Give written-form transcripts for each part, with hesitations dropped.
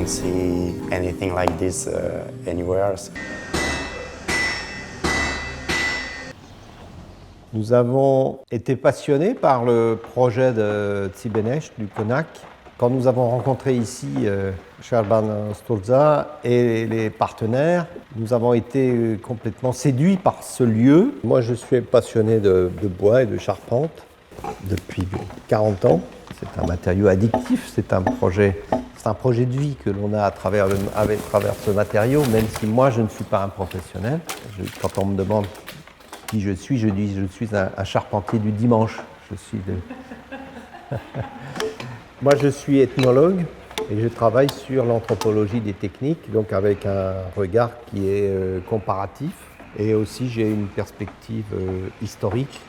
don't see anything like this anywhere else. Nous avons été passionnés par le projet de Tsibenesh du Konak. Quand nous avons rencontré ici Sherban Stolza et les partenaires, nous avons été complètement séduits par ce lieu. Moi, je suis passionné de bois et de charpente depuis 40 ans. C'est un matériau addictif, c'est un projet de vie que l'on a à travers ce matériau, même si moi, je ne suis pas un professionnel. Quand on me demande qui je dis je suis un charpentier du dimanche. Moi, je suis ethnologue et je travaille sur l'anthropologie des techniques, donc avec un regard qui est comparatif. Et aussi, j'ai une perspective historique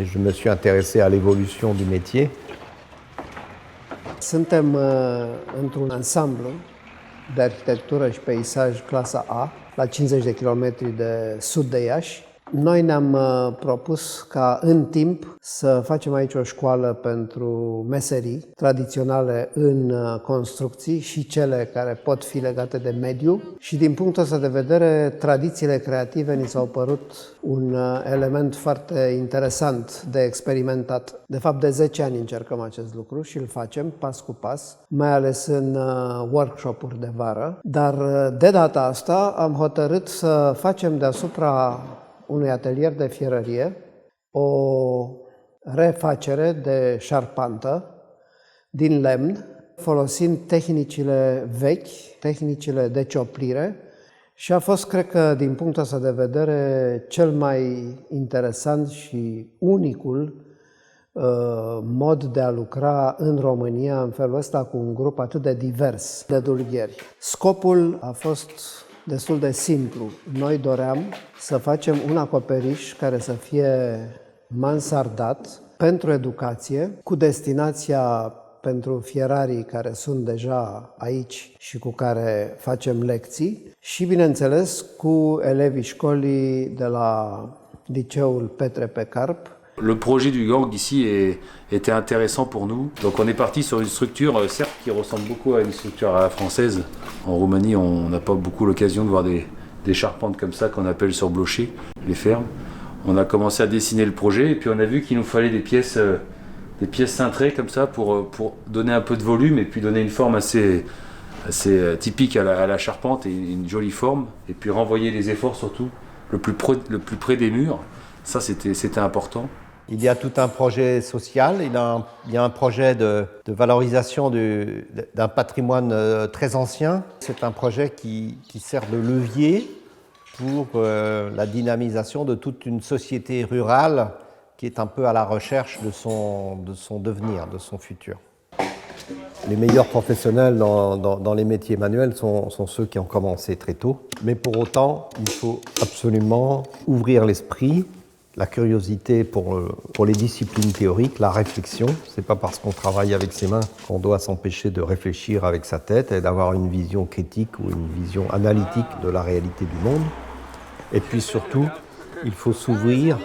et je me suis intéressé à l'évolution du métier. Suntem într-un ansamblu de arhitectură și peisaj clasa A, la 50 de kilometri de sud de Iași. Noi ne-am propus ca în timp să facem aici o școală pentru meserii tradiționale în construcții și cele care pot fi legate de mediu. Și din punctul ăsta de vedere, tradițiile creative ni s-au părut un element foarte interesant de experimentat. De fapt, de 10 ani încercăm acest lucru și îl facem pas cu pas, mai ales în workshop-uri de vară. Dar de data asta am hotărât să facem deasupra unui atelier de fierărie o refacere de șarpantă din lemn, folosind tehnicile vechi, tehnicile de cioplire, și a fost, cred că, din punctul ăsta de vedere, cel mai interesant și unicul mod de a lucra în România în felul ăsta cu un grup atât de divers de dulgheri. Scopul a fost destul de simplu. Noi doream să facem un acoperiș care să fie mansardat pentru educație, cu destinația pentru fierarii care sunt deja aici și cu care facem lecții și, bineînțeles, cu elevii școlii de la liceul Petre Pecarp. Le projet du gang ici était intéressant pour nous. Donc on est parti sur une structure, certes, qui ressemble beaucoup à une structure à la française. En Roumanie, on n'a pas beaucoup l'occasion de voir des charpentes comme ça qu'on appelle sur blocher, les fermes. On a commencé à dessiner le projet et puis on a vu qu'il nous fallait des pièces cintrées comme ça pour donner un peu de volume et puis donner une forme assez typique à la charpente et une jolie forme. Et puis renvoyer les efforts surtout le plus près des murs. Ça, c'était important. Il y a tout un projet social, il y a un projet de valorisation d'un patrimoine très ancien. C'est un projet qui sert de levier pour la dynamisation de toute une société rurale qui est un peu à la recherche de son devenir, de son futur. Les meilleurs professionnels dans les métiers manuels sont ceux qui ont commencé très tôt. Mais pour autant, il faut absolument ouvrir l'esprit, la curiosité pour les disciplines théoriques, la réflexion. C'est pas parce qu'on travaille avec ses mains qu'on doit s'empêcher de réfléchir avec sa tête et d'avoir une vision critique ou une vision analytique de la réalité du monde. Et puis surtout, il faut s'ouvrir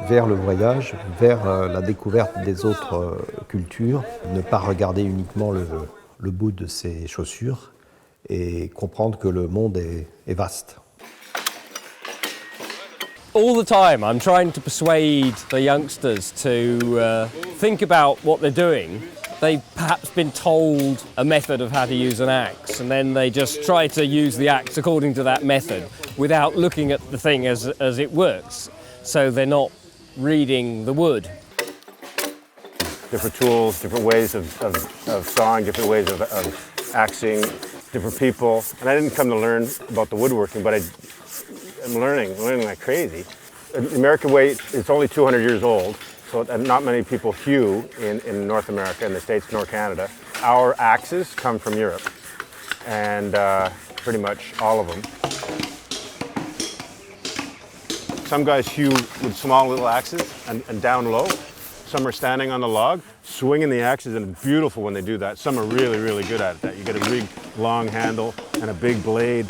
vers le voyage, vers la découverte des autres cultures, ne pas regarder uniquement le bout de ses chaussures et comprendre que le monde est vaste. All the time I'm trying to persuade the youngsters to think about what they're doing. They've perhaps been told a method of how to use an axe and then they just try to use the axe according to that method without looking at the thing as it works. So they're not reading the wood. Different tools, different ways of sawing, different ways of axing, different people. And I didn't come to learn about the woodworking, but I'm learning like crazy. The American way is only 200 years old, so not many people hew in North America, in the States nor Canada. Our axes come from Europe, and pretty much all of them. Some guys hew with small little axes and down low. Some are standing on the log, swinging the axes, and it's beautiful when they do that. Some are really, really good at that. You get a big, long handle and a big blade,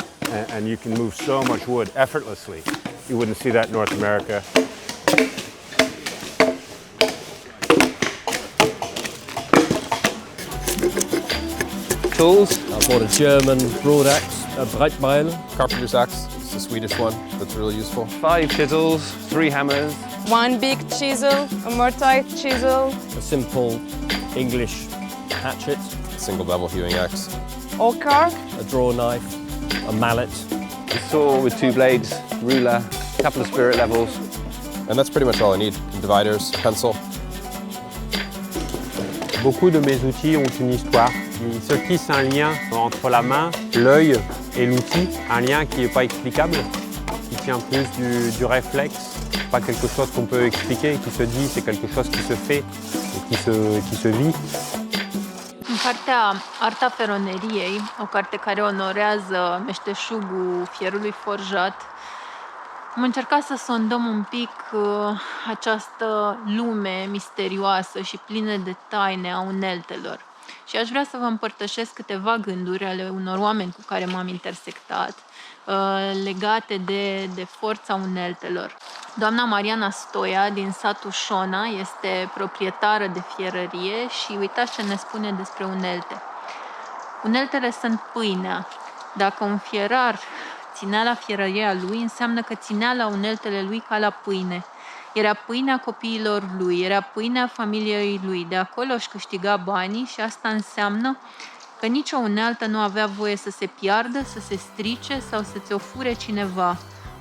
and you can move so much wood effortlessly. You wouldn't see that in North America. tools. I bought a German broad axe, a Breitbeil. Carpenter's axe, it's a Swedish one that's really useful. 5 chisels, 3 hammers. One big chisel, a more tight chisel. A simple English hatchet, Single bevel hewing axe. Ochre. a draw knife, a mallet. A saw with 2 blades, ruler, a couple of spirit levels. And that's pretty much all I need. Dividers, pencil. Beaucoup de mes outils ont une histoire. Ce qui, c'est un lien entre la main, l'œil et l'outil, un lien qui n'est pas explicable, qui tient plus du réflexe, pas quelque chose qu'on peut expliquer, qui se dit, c'est quelque chose qui se fait et qui se vit. În cartea Arta feroneriei, o carte care onorează meșteșugul fierului forjat, am încercat să sondăm un pic această lume misterioasă și plină de taine a uneltelor. Și aș vrea să vă împărtășesc câteva gânduri ale unor oameni cu care m-am intersectat, legate de forța uneltelor. Doamna Mariana Stoia din satul Șona este proprietară de fierărie și uitați ce ne spune despre unelte. Uneltele sunt pâinea. Dacă un fierar ținea la fierăria lui, înseamnă că ținea la uneltele lui ca la pâine. Era pâinea copiilor lui, era pâinea familiei lui. De acolo își câștiga banii și asta înseamnă că nicio unealtă nu avea voie să se piardă, să se strice sau să ți-o fure cineva.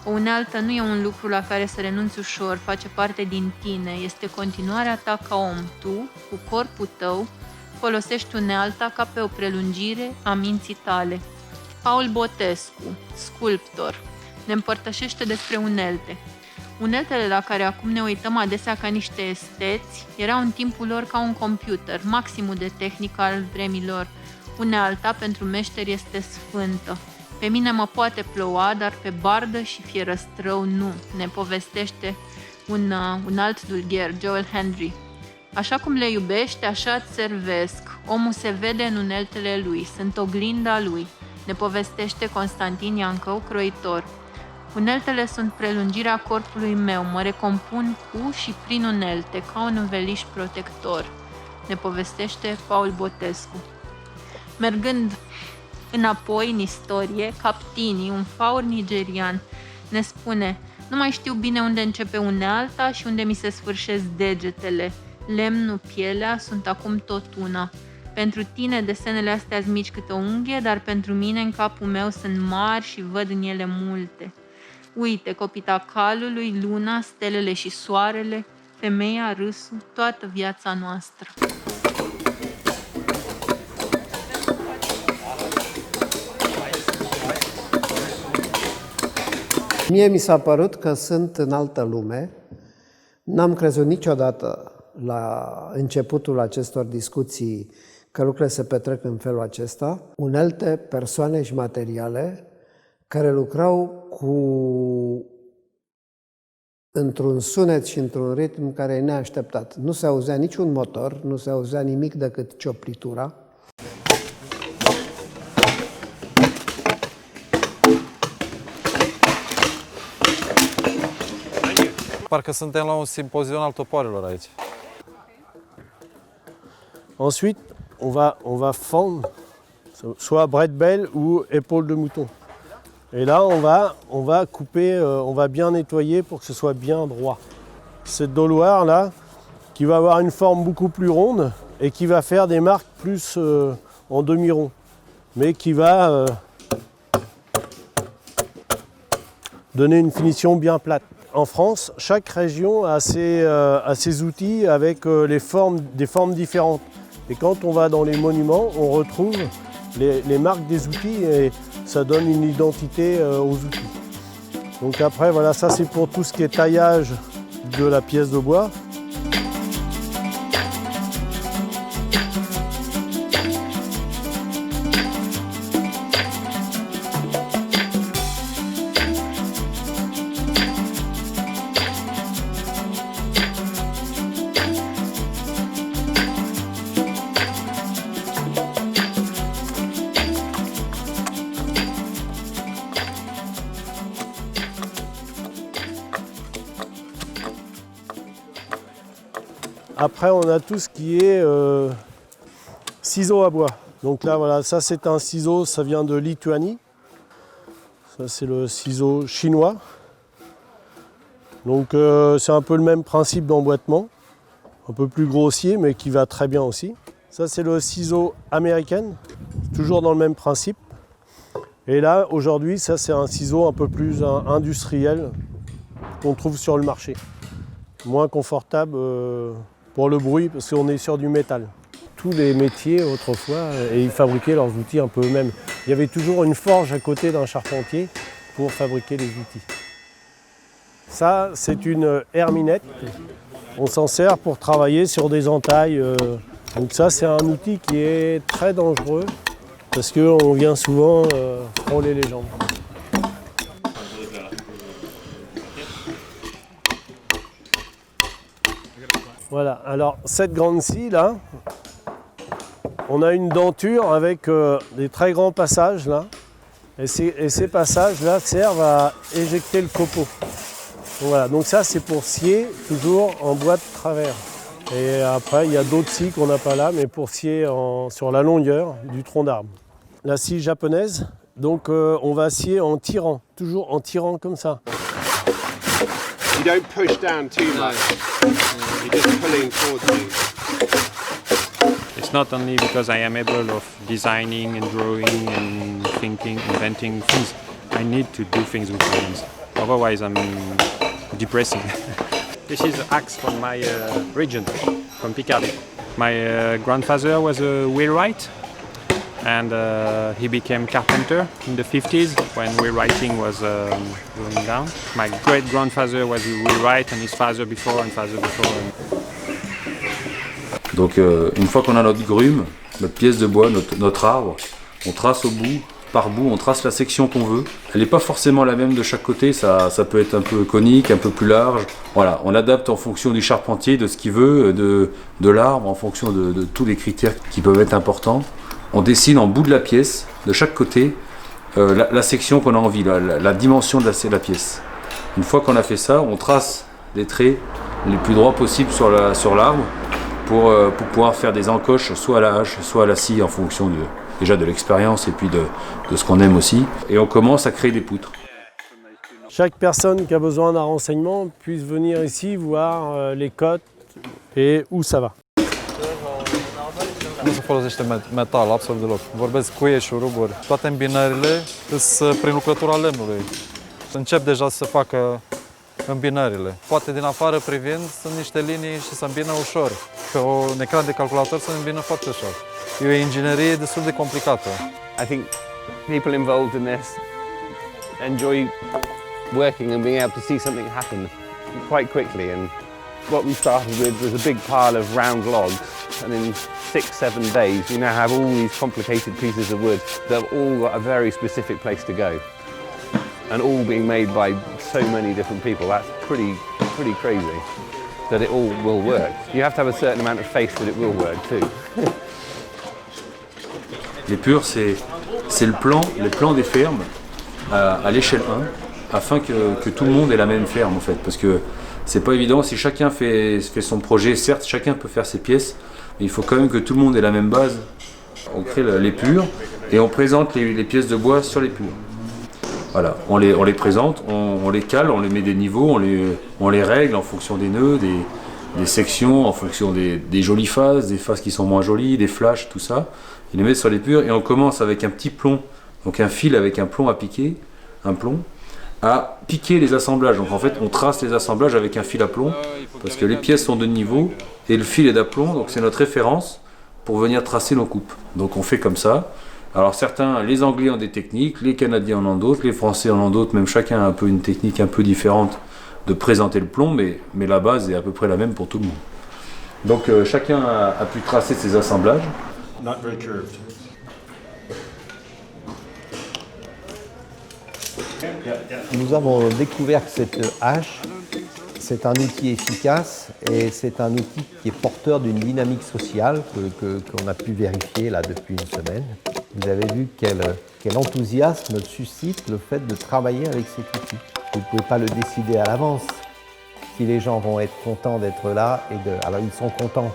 O unealtă nu e un lucru la care să renunți ușor, face parte din tine, este continuarea ta ca om. Tu, cu corpul tău, folosești unealta ca pe o prelungire a minții tale. Paul Botescu, sculptor, ne împărtășește despre unelte. Uneltele la care acum ne uităm adesea ca niște esteți erau în timpul lor ca un computer, maximul de tehnică al vremilor. Unealta pentru meșteri este sfântă. Pe mine mă poate ploua, dar pe bardă și fierăstrău nu, ne povestește un alt dulgher, Joel Henry. Așa cum le iubește, așa îți servesc. Omul se vede în uneltele lui, sunt oglinda lui, ne povestește Constantin Iancău, croitor. Uneltele sunt prelungirea corpului meu, mă recompun cu și prin unelte, ca un înveliș protector, ne povestește Paul Botescu. Mergând înapoi în istorie, Captini, un faur nigerian, ne spune: nu mai știu bine unde începe unealta și unde mi se sfârșesc degetele. Lemnul, pielea sunt acum tot una. Pentru tine desenele astea-s mici câte o unghie, dar pentru mine în capul meu sunt mari și văd în ele multe. Uite, copita calului, luna, stelele și soarele, femeia, râsul, toată viața noastră. Mie mi s-a părut că sunt în altă lume. N-am crezut niciodată la începutul acestor discuții că lucrurile se petrec în felul acesta. Unelte, persoane și materiale care lucrau într-un sunet și într-un ritm care e neașteptat. Nu se auzea niciun motor, nu se auzea nimic decât cioplitura. Parcă suntem la un simpozion al topoarelor aici. Ensuite, on va fendre soit Breitbeil ou épaule de mouton. Et là, on va couper, on va bien nettoyer pour que ce soit bien droit. Cette doloire là, qui va avoir une forme beaucoup plus ronde et qui va faire des marques plus en demi-rond, mais qui va donner une finition bien plate. En France, chaque région a ses outils avec des formes différentes. Et quand on va dans les monuments, on retrouve les marques des outils et ça donne une identité aux outils. Donc après, voilà, ça c'est pour tout ce qui est taillage de la pièce de bois. Après, on a tout ce qui est ciseaux à bois. Donc là, voilà, ça c'est un ciseau, ça vient de Lituanie. Ça c'est le ciseau chinois. Donc c'est un peu le même principe d'emboîtement, un peu plus grossier mais qui va très bien aussi. Ça c'est le ciseau américain, toujours dans le même principe. Et là aujourd'hui ça c'est un ciseau un peu plus industriel qu'on trouve sur le marché. Moins confortable pour le bruit parce qu'on est sur du métal. Tous les métiers autrefois, et ils fabriquaient leurs outils un peu eux-mêmes. Il y avait toujours une forge à côté d'un charpentier pour fabriquer les outils. Ça, c'est une herminette. On s'en sert pour travailler sur des entailles. Donc ça, c'est un outil qui est très dangereux parce qu'on vient souvent frôler les jambes. Voilà, alors cette grande scie là, on a une denture avec des très grands passages là. Et ces passages là servent à éjecter le copeau. Voilà, donc ça c'est pour scier toujours en bois de travers. Et après il y a d'autres scies qu'on n'a pas là, mais pour scier sur la longueur du tronc d'arbre. La scie japonaise, donc on va scier en tirant, toujours en tirant comme ça. You don't push down too much. You're just pulling towards you. It's not only because I am able of designing and drawing and thinking, inventing things. I need to do things with my hands. Otherwise, I'm depressing. This is an axe from my region, from Picardy. My grandfather was a wheelwright, and he became carpenter in the 50s when wheelwrighting was going down. My great-grandfather was a wheelwright, and his father before, and father before. Donc une fois qu'on a notre grume, notre pièce de bois, notre arbre, on trace au bout, par bout, on trace la section qu'on veut. Elle n'est pas forcément la même de chaque côté, ça peut être un peu conique, un peu plus large. Voilà, on adapte en fonction du charpentier, de ce qu'il veut, de l'arbre, en fonction de tous les critères qui peuvent être importants. On dessine en bout de la pièce, de chaque côté, la section qu'on a envie, la dimension de la pièce. Une fois qu'on a fait ça, on trace des traits les plus droits possibles sur l'arbre pour pouvoir faire des encoches soit à la hache, soit à la scie en fonction déjà de l'expérience et puis de ce qu'on aime aussi. Et on commence à créer des poutres. Chaque personne qui a besoin d'un renseignement puisse venir ici voir les cotes et où ça va. Nu se folosește metal absolut deloc. Vorbesc cuie și ruburi. Toate îmbinările sunt prin lucrătura lemnului. Încep deja să facă îmbinările. Poate din afară privind sunt niște linii și se îmbină ușor. Pe un ecran de calculator se îmbină foarte ușor. E o inginerie destul de complicată. I think people involved in this enjoy working and being able to see something happen quite quickly. And what we started with was a big pile of round logs, and in 6-7 days we now have all these complicated pieces of wood that have all got a very specific place to go, and all being made by so many different people. That's pretty crazy that it all will work. You have to have a certain amount of faith that it will work too. L'épure, c'est les plans des fermes à l'échelle 1, afin que tout le monde ait la même ferme en fait, parce que c'est pas évident. Si chacun fait son projet, certes chacun peut faire ses pièces, mais il faut quand même que tout le monde ait la même base. On crée l'épure et on présente les pièces de bois sur l'épure. Voilà, on les présente, on les cale, on les met des niveaux, on les règle en fonction des nœuds, des sections, en fonction des jolies phases, des phases qui sont moins jolies, des flashs, tout ça. On les met sur l'épure et on commence avec un petit plomb, donc un fil avec un plomb à piquer, à piquer les assemblages. Donc en fait on trace les assemblages avec un fil à plomb parce que les pièces sont de niveau et le fil est d'aplomb, donc c'est notre référence pour venir tracer nos coupes. Donc on fait comme ça. Alors certains, les Anglais ont des techniques, les Canadiens en ont d'autres, les Français en ont d'autres, même chacun a un peu une technique un peu différente de présenter le plomb, mais la base est à peu près la même pour tout le monde. Donc chacun a pu tracer ses assemblages. Not very curved. Nous avons découvert que cette hache, c'est un outil efficace et c'est un outil qui est porteur d'une dynamique sociale qu'on a pu vérifier là depuis une semaine. Vous avez vu quel enthousiasme suscite le fait de travailler avec cet outil. Vous ne pouvez pas le décider à l'avance si les gens vont être contents d'être là alors ils sont contents.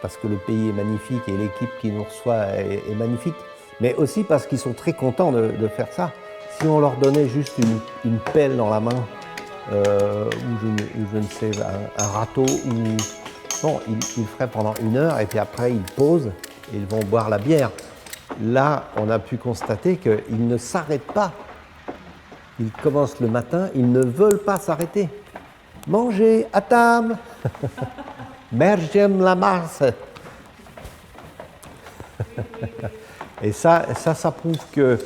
parce que le pays est magnifique et l'équipe qui nous reçoit est magnifique, mais aussi parce qu'ils sont très contents de faire ça. Si on leur donnait juste une pelle dans la main, ou je ne sais, un râteau, bon, ils feraient pendant 1 heure et puis après ils posent et ils vont boire la bière. Là, on a pu constater qu'ils ne s'arrêtent pas. Ils commencent le matin, ils ne veulent pas s'arrêter. Mangez à table. Mergem la Mars. Et ça prouve que,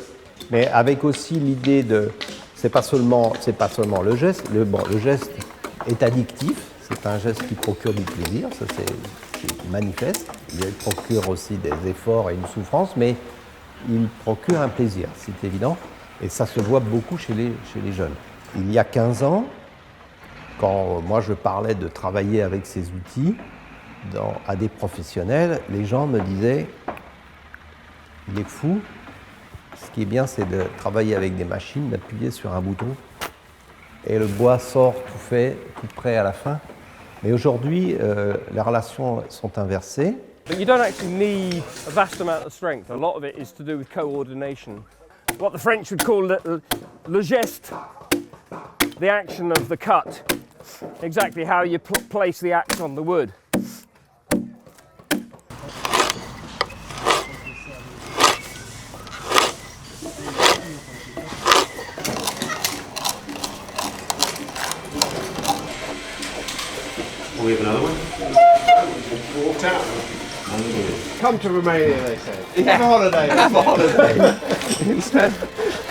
mais avec aussi l'idée de, c'est pas seulement le geste. Le geste est addictif. C'est un geste qui procure du plaisir, ça c'est manifeste. Il procure aussi des efforts et une souffrance, mais il procure un plaisir, c'est évident. Et ça se voit beaucoup chez les jeunes. Il y a 15 ans, quand moi je parlais de travailler avec ces outils à des professionnels, les gens me disaient « il est fou, ce qui est bien c'est de travailler avec des machines, d'appuyer sur un bouton et le bois sort tout fait, tout prêt à la fin ». Mais aujourd'hui, les relations sont inversées. But you don't actually need a vast amount of strength. A lot of it is to do with coordination. What the French would call le geste, the action of the cut. Exactly how you place the axe on the wood. We have another one? Walked out. Come to Romania, they say. Have a holiday. Have a holiday. Instead,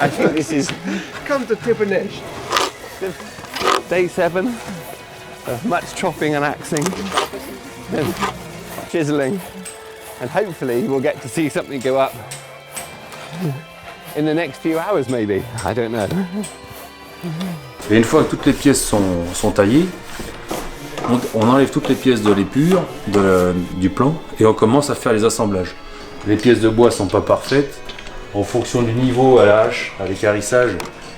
I think this is Come to Tipanesh. day 7 of much chopping and axing and chiseling, and hopefully we'll get to see something go up in the next few hours maybe. I don't know. Et une fois que toutes les pièces sont taillées, on enlève toutes les pièces de l'épure, du plan, et on commence à faire les assemblages. Les pièces de bois sont pas parfaites. En fonction du niveau à la hache, avec harissage,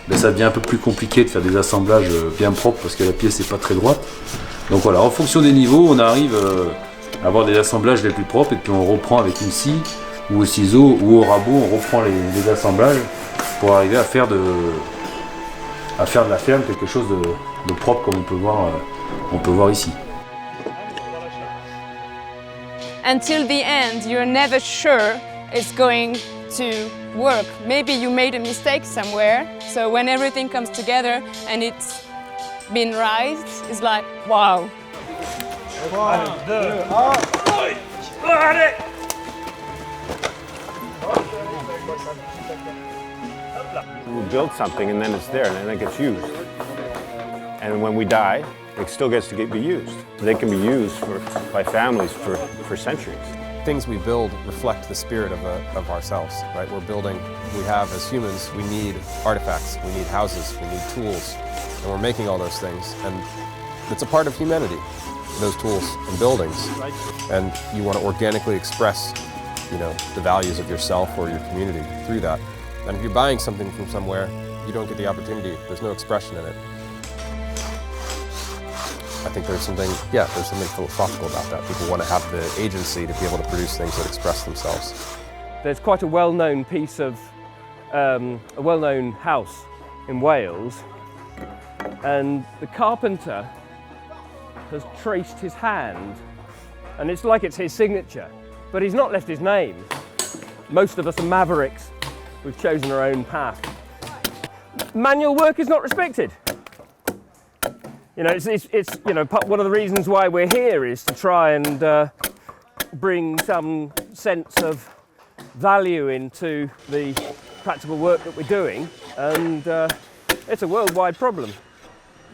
ben ça devient un peu plus compliqué de faire des assemblages bien propres parce que la pièce n'est pas très droite. Donc voilà, en fonction des niveaux, on arrive à avoir des assemblages les plus propres et puis on reprend avec une scie ou au ciseau ou au rabot, on reprend les assemblages pour arriver à faire de la ferme quelque chose de propre comme on peut voir ici. Until the end, you're never sure it's going to work. Maybe you made a mistake somewhere, so when everything comes together and it's been right, it's like, wow. We build something and then it's there and then it gets used. And when we die, it still gets to be used. They can be used by families for centuries. Things we build reflect the spirit of ourselves, right? We have as humans, we need artifacts, we need houses, we need tools, and we're making all those things. And it's a part of humanity, those tools and buildings. And you want to organically express, the values of yourself or your community through that. And if you're buying something from somewhere, you don't get the opportunity, there's no expression in it. I think there's something philosophical about that. People want to have the agency to be able to produce things that express themselves. There's quite a well-known piece of, a well-known house in Wales, and the carpenter has traced his hand, and it's like it's his signature, but he's not left his name. Most of us are mavericks. We've chosen our own path. Manual work is not respected. It's one of the reasons why we're here is to try and bring some sense of value into the practical work that we're doing, and it's a worldwide problem.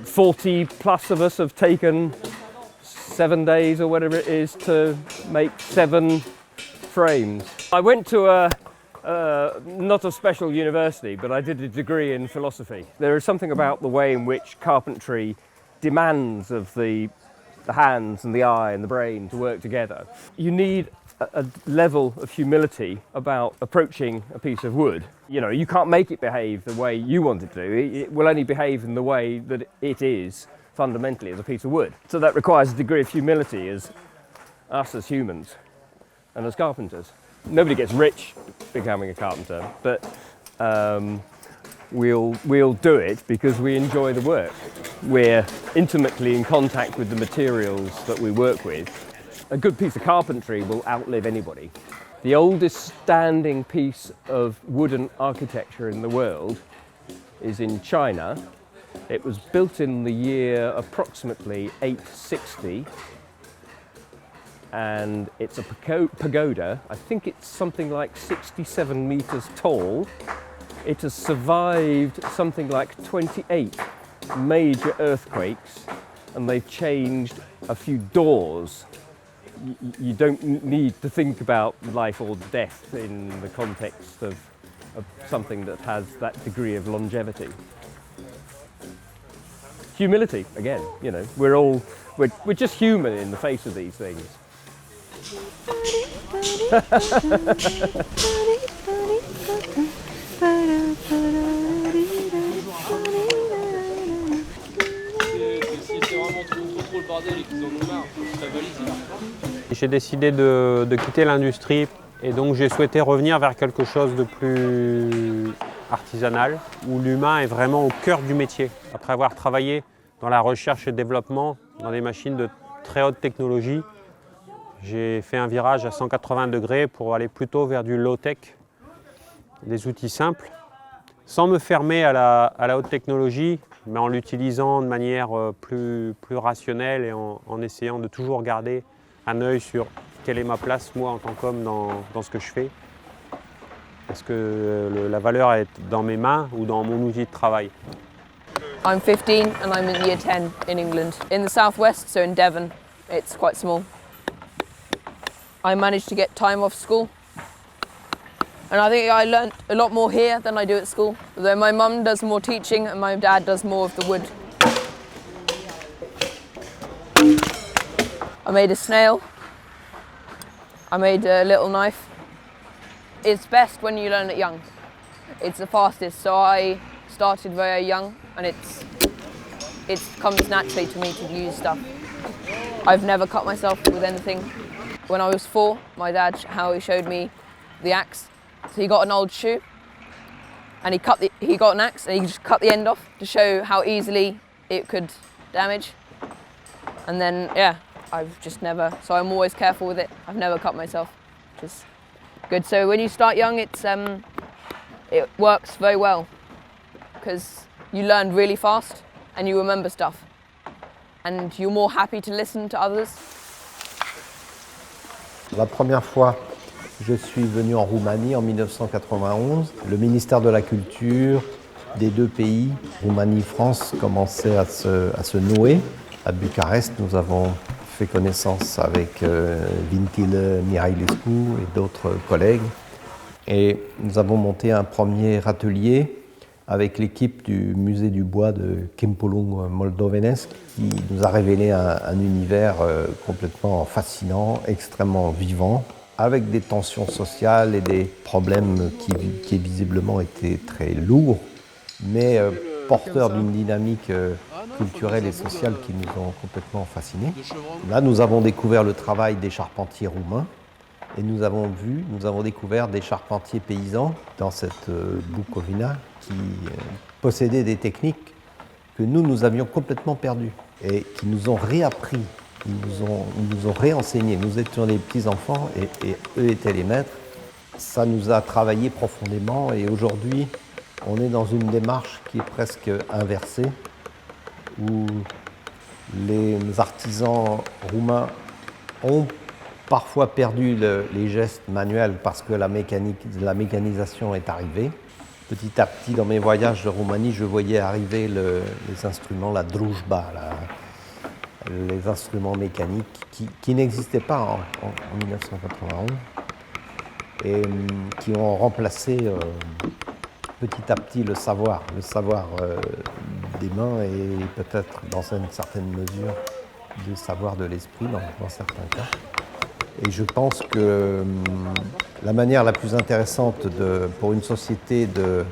40 plus of us have taken 7 days or whatever it is to make 7 frames. I went to not a special university, but I did a degree in philosophy. There is something about the way in which carpentry demands of the hands and the eye and the brain to work together. You need a level of humility about approaching a piece of wood. You can't make it behave the way you want it to. It will only behave in the way that it is fundamentally as a piece of wood. So that requires a degree of humility as us as humans and as carpenters. Nobody gets rich becoming a carpenter, but we'll do it because we enjoy the work. We're intimately in contact with the materials that we work with. A good piece of carpentry will outlive anybody. The oldest standing piece of wooden architecture in the world is in China. It was built in the year approximately 860, and it's a pagoda. I think it's something like 67 meters tall. It has survived something like 28 major earthquakes, and they've changed a few doors. You don't need to think about life or death in the context of something that has that degree of longevity. Humility, again, you know, we're just human in the face of these things. J'ai décidé de quitter l'industrie et donc j'ai souhaité revenir vers quelque chose de plus artisanal, où l'humain est vraiment au cœur du métier. Après avoir travaillé dans la recherche et développement, dans des machines de très haute technologie, j'ai fait un virage à 180 degrés pour aller plutôt vers du low-tech, des outils simples, sans me fermer à la haute technologie, mais en l'utilisant de manière plus rationnelle et en essayant de toujours garder un œil sur quelle est ma place, moi, en tant qu'homme, dans ce que je fais. Est-ce que la valeur est dans mes mains ou dans mon outil de travail? I'm 15 and I'm in year 10 in England. In the southwest, so in Devon, it's quite small. I managed to get time off school. And I think I learnt a lot more here than I do at school. Although my mum does more teaching and my dad does more of the wood. I made a snail. I made a little knife. It's best when you learn it young. It's the fastest, so I started very young and it comes naturally to me to use stuff. I've never cut myself with anything. When I was 4, my dad, how he showed me the axe. So he got an old shoe and he got an axe and he just cut the end off to show how easily it could damage. And then, yeah, I've just never, so I'm always careful with it. I've never cut myself, which is good. So when you start young, it works very well because you learn really fast and you remember stuff and you're more happy to listen to others. La première fois, je suis venu en Roumanie en 1991. Le ministère de la Culture des deux pays, Roumanie et France, commençait à se nouer. À Bucarest, nous avons fait connaissance avec Vintil Mihailescu et d'autres collègues. Et nous avons monté un premier atelier avec l'équipe du musée du bois de Kempulung Moldovenesc qui nous a révélé un univers complètement fascinant, extrêmement vivant, avec des tensions sociales et des problèmes qui visiblement étaient très lourds, mais porteurs d'une dynamique culturelle et sociale qui nous ont complètement fascinés. Là, nous avons découvert le travail des charpentiers roumains et nous avons découvert des charpentiers paysans dans cette Bucovina qui possédaient des techniques que nous avions complètement perdues et qui nous ont réappris, ils nous ont réenseigné. Nous étions des petits-enfants et eux étaient les maîtres. Ça nous a travaillé profondément et aujourd'hui, on est dans une démarche qui est presque inversée où les artisans roumains ont parfois perdu les gestes manuels parce que la mécanisation est arrivée. Petit à petit, dans mes voyages de Roumanie, je voyais arriver les instruments, la drujba, les instruments mécaniques qui n'existaient pas en 1991 et qui ont remplacé petit à petit le savoir des mains et peut-être dans une certaine mesure le savoir de l'esprit dans certains cas. Et je pense que la manière la plus intéressante pour une société de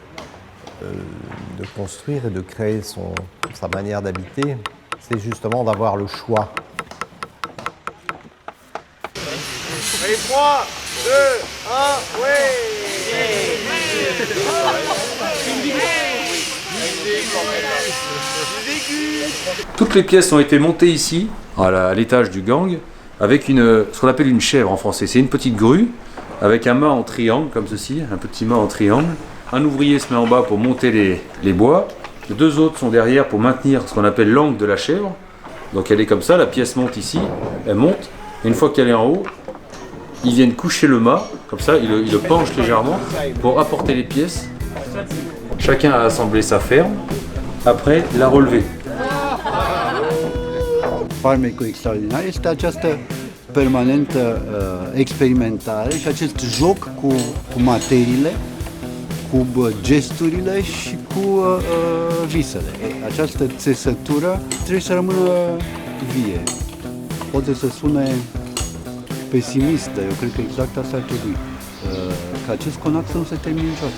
construire et de créer sa manière d'habiter, c'est justement d'avoir le choix. Allez, 3, 2, 1, Toutes les pièces ont été montées ici, à l'étage du gang, avec ce qu'on appelle une chèvre en français. C'est une petite grue avec un mât en triangle, comme ceci, un petit mât en triangle. Un ouvrier se met en bas pour monter les bois. Deux autres sont derrière pour maintenir ce qu'on appelle l'angle de la chèvre. Donc elle est comme ça, la pièce monte ici, elle monte. Et une fois qu'elle est en haut, ils viennent coucher le mât, comme ça, ils le penchent légèrement pour apporter les pièces. Chacun a assemblé sa ferme, après la relever. Farmecul extraordinar este această permanentă experimentare și acest joc cu materiile, cu gesturile și cu visele. Această țesătură trebuie să rămână vie. Poate să sune pesimistă, eu cred că exact asta ar trebui. Ca acest conac să nu se termine niciodată.